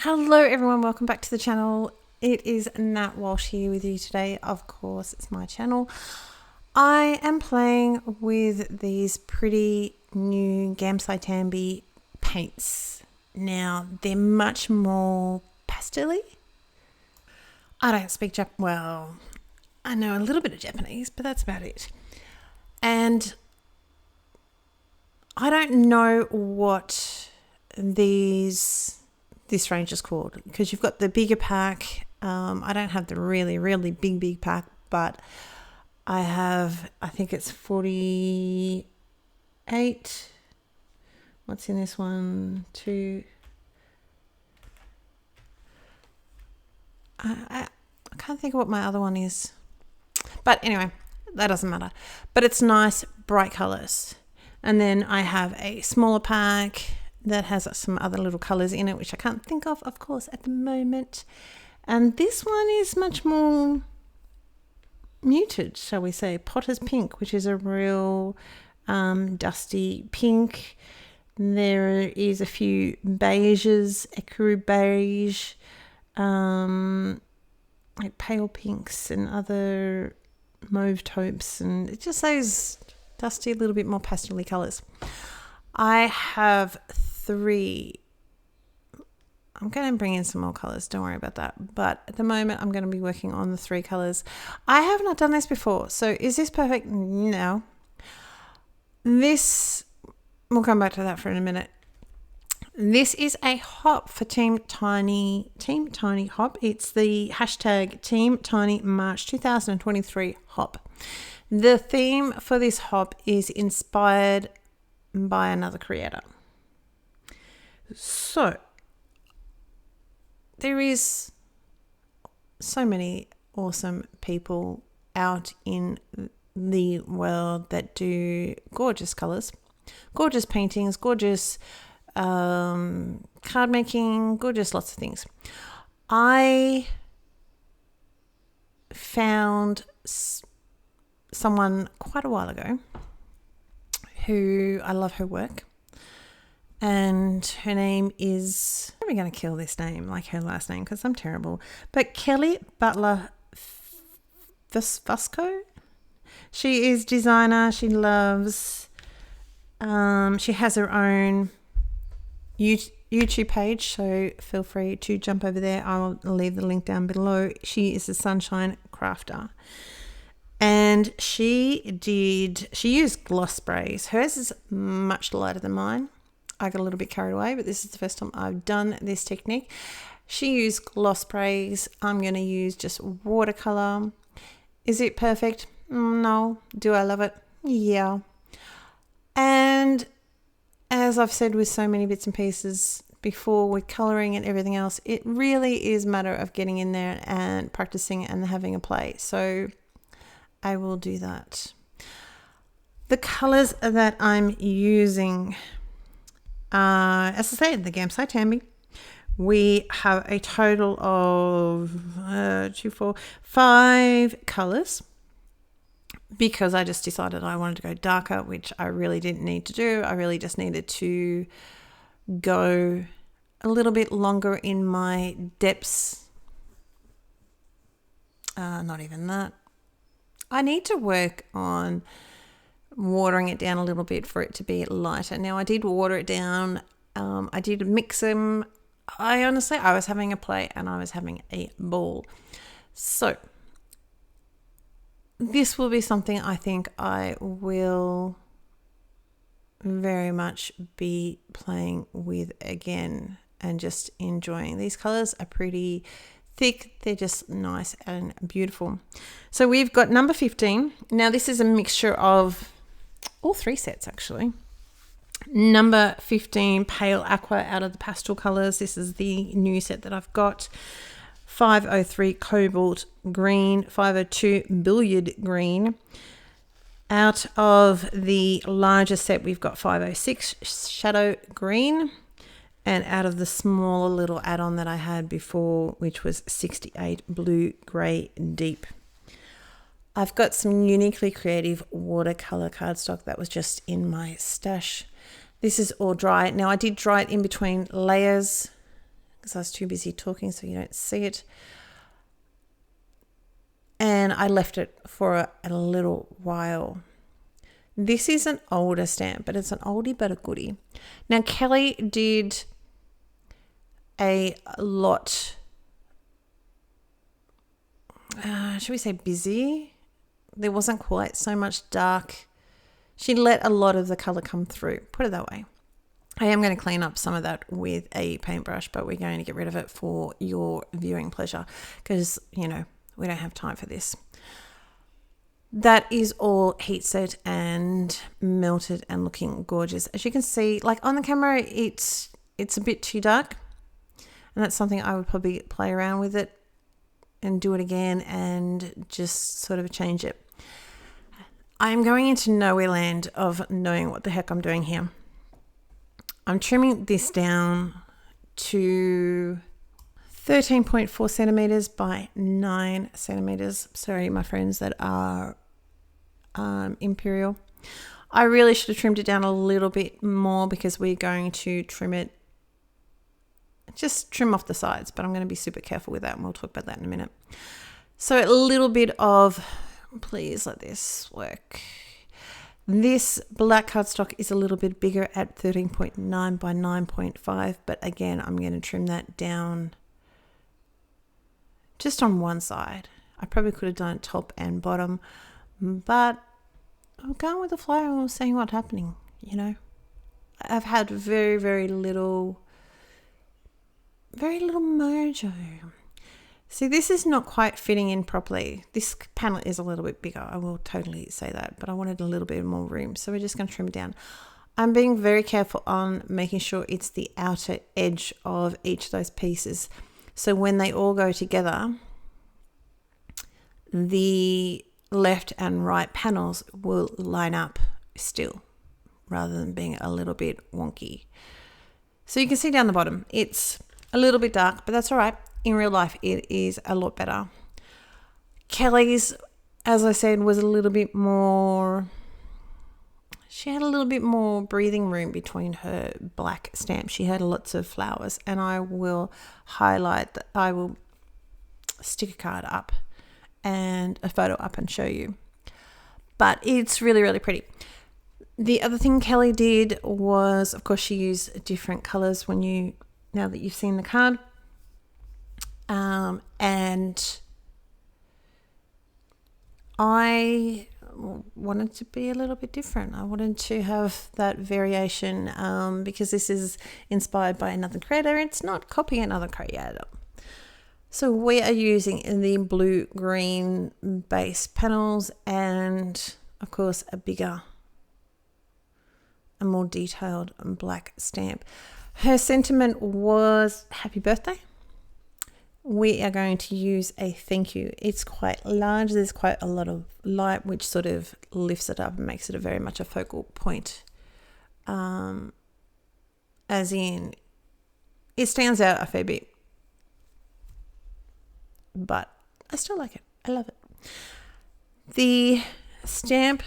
Hello everyone, welcome back to the channel. It is Nat Walsh here with you today. Of course, it's my channel. I am playing with these pretty new Gamsaitambi paints. Now, they're much more pastel-y. I don't speak well, I know a little bit of Japanese, but that's about it. And I don't know what this range is called, because you've got the bigger pack. I don't have the really big pack, but I think it's 48. What's in this one? I can't think of what my other one is, but anyway, that doesn't matter. But it's nice bright colors. And then I have a smaller pack that has some other little colors in it, which I can't think of course, at the moment. And this one is much more muted, shall we say, Potter's Pink, which is a real dusty pink. There is a few beiges, ecru beige, like pale pinks and other mauve taupes, and it just those dusty, a little bit more pastel-y colors. I have 3. I'm going to bring in some more colors, don't worry about that. But at the moment, I'm going to be working on the 3 colors. I have not done this before, so is this perfect? No. We'll come back to that for in a minute. This is a hop for Team Tiny Hop. It's the hashtag Team Tiny March 2023 hop. The theme for this hop is inspired by another creator. So there is so many awesome people out in the world that do gorgeous colors, gorgeous paintings, gorgeous card making, gorgeous lots of things. I found someone quite a while ago who I love her work, and her name is, I'm going to kill this name, like her last name, because I'm terrible, but Kelly Butler Fusco. She is designer. She loves, she has her own YouTube page, so feel free to jump over there. I'll leave the link down below. She is a sunshine crafter, and she used gloss sprays. Hers is much lighter than mine. I got a little bit carried away, but this is the first time I've done this technique. She used gloss sprays. I'm going to use just watercolor. Is it perfect? No. Do I love it? Yeah. And as I've said with so many bits and pieces before, with coloring and everything else, it really is a matter of getting in there and practicing and having a play. So I will do that. The colors that I'm using, as I said, the Gamsaitambi. We have a total of 5 colors, because I just decided I wanted to go darker, which I really didn't need to do. I really just needed to go a little bit longer in my depths. Not even that. I need to work on watering it down a little bit for it to be lighter. Now, I did water it down. I did mix them. I was having a play and I was having a ball. So this will be something I think I will very much be playing with again and just enjoying. These colors are pretty thick. They're just nice and beautiful. So we've got number 15. Now this is a mixture of all 3 sets actually. Number 15, Pale Aqua out of the pastel colors. This is the new set that I've got. 503 Cobalt Green, 502 Billiard Green. Out of the larger set, we've got 506 Shadow Green. And out of the smaller little add-on that I had before, which was 68 Blue Grey Deep. I've got some uniquely creative watercolor cardstock that was just in my stash. This is all dry. Now I did dry it in between layers because I was too busy talking so you don't see it. And I left it for a little while. This is an older stamp, but it's an oldie but a goodie. Now, Kelly did a lot, should we say busy? There wasn't quite so much dark. She let a lot of the colour come through, put it that way. I am going to clean up some of that with a paintbrush, but we're going to get rid of it for your viewing pleasure because, you know, we don't have time for this. That is all heat set and melted and looking gorgeous. As you can see, like on the camera, it's a bit too dark. And that's something I would probably play around with it and do it again and just sort of change it. I'm going into nowhere land of knowing what the heck I'm doing here. I'm trimming this down to 13.4 centimeters by 9 centimeters. Sorry, my friends that are Imperial. I really should have trimmed it down a little bit more because we're going to just trim off the sides, but I'm going to be super careful with that and we'll talk about that in a minute. So a little bit of, please let this work. This black cardstock is a little bit bigger at 13.9 by 9.5, but again, I'm going to trim that down just on one side. I probably could have done top and bottom, but I'm going with the flow and I'm seeing what's happening, you know. I've had very, very little mojo. See, this is not quite fitting in properly. This panel is a little bit bigger. I will totally say that, but I wanted a little bit more room. So we're just going to trim it down. I'm being very careful on making sure it's the outer edge of each of those pieces. So when they all go together, the left and right panels will line up still rather than being a little bit wonky. So you can see down the bottom, it's a little bit dark, but that's all right. In real life, it is a lot better. Kelly's, as I said, was a little bit more, she had a little bit more breathing room between her black stamps. She had lots of flowers, and I will highlight that. I will stick a card up and a photo up and show you. But it's really, really pretty. The other thing Kelly did was, of course, she used different colors now that you've seen the card. And I wanted to be a little bit different. I wanted to have that variation because this is inspired by another creator. It's not copying another creator. So we are using the blue-green base panels and, of course, a more detailed black stamp. Her sentiment was happy birthday. We are going to use a thank you. It's quite large. There's quite a lot of light, which sort of lifts it up and makes it very much a focal point. As in, it stands out a fair bit. But I still like it. I love it. The stamp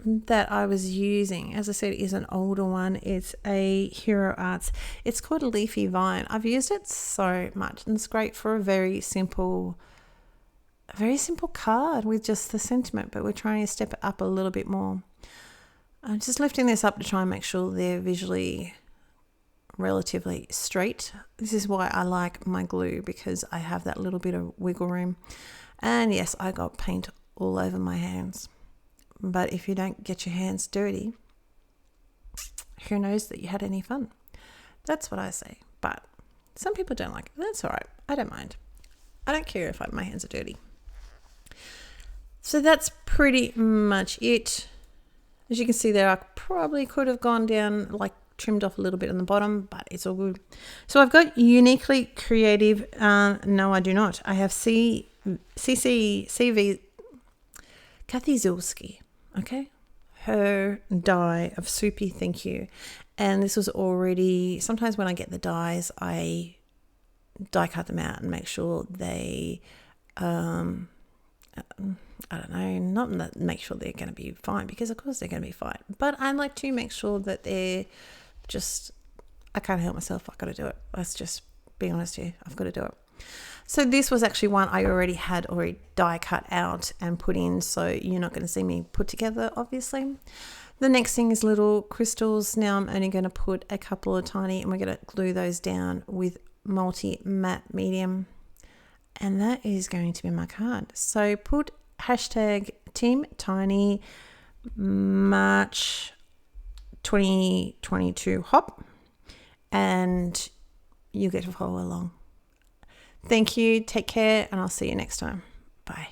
that I was using, as I said, is an older one. It's a Hero Arts. It's called a Leafy Vine. I've used it so much, and it's great for a very simple card with just the sentiment, but we're trying to step it up a little bit more. I'm just lifting this up to try and make sure they're visually relatively straight. This is why I like my glue, because I have that little bit of wiggle room. And yes, I got paint all over my hands. But if you don't get your hands dirty, who knows that you had any fun? That's what I say. But some people don't like it. That's all right. I don't mind. I don't care if my hands are dirty. So that's pretty much it. As you can see there, I probably could have gone down, like trimmed off a little bit on the bottom, but it's all good. So I've got Uniquely Creative. No, I do not. I have CV Kathy Zilski. Okay, her die of Soupy Thank You. And this was already, sometimes when I get the dies, I die cut them out and make sure they, I don't know, not that make sure they're going to be fine, because of course they're going to be fine. But I like to make sure that they're just, I can't help myself, I've got to do it. That's just be honest with you, I've got to do it. So this was actually one I already die cut out and put in, so you're not going to see me put together, obviously. The next thing is little crystals. Now I'm only going to put a couple of tiny, and we're going to glue those down with multi matte medium, and that is going to be my card. So put hashtag Team Tiny March 2022 hop, and you get to follow along. Thank you. Take care, and I'll see you next time. Bye.